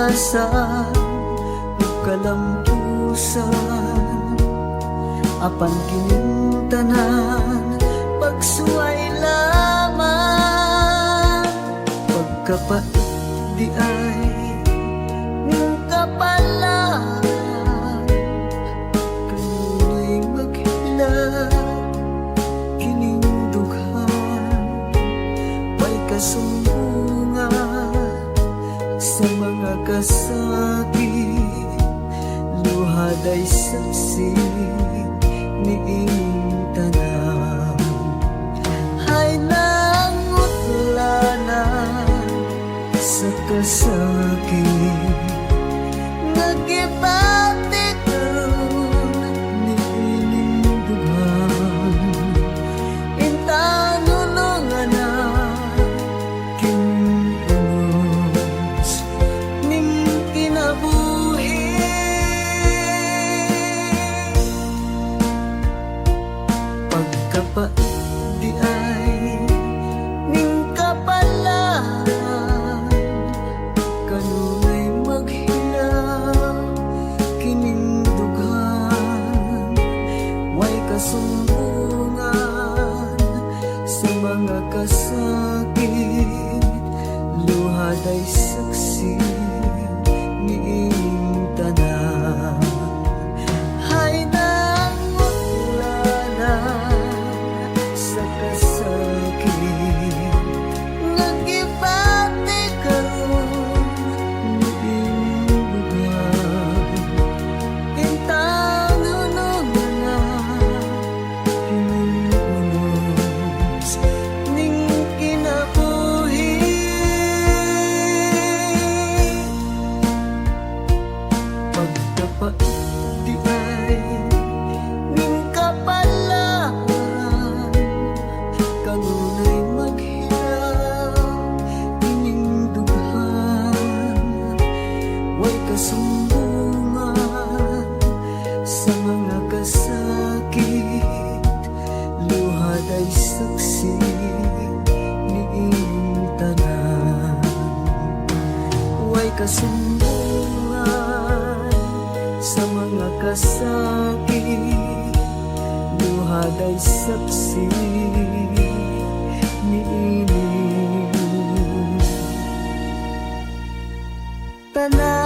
kalikasan ug kalampusan, apan kining tanan pagsuway lamang. Pagkapait di ay ning kapalaan, kanunay maghilak kining dughan. May kasumbungan sa mga kasakit, luhaday saksi ni ining tanan. Hay nangutlanan sa kasakit, nagibati karon ni ining dughan. Intanunungan na kinunos ning kinabuhi. Pagkapait di ay ning kapalaan, kanunay maghilak kining dughan. Way kasumbungan sa mga kasakit, luhaday saksi ni ining tanan. Hay nangutlanan sa kasakit, nagibati karon ni ining dughan. Intanunungan na kining unos ning kinabuhi. Pagkapait di ay ning kapalaan, kanunay maghilak kining dughan. Way kasumbungan sa mga kasakit, luhaday saksi ni ining tanan. Way kasumbungan sa mga kasakit, luhaday saksi ni ining tanan.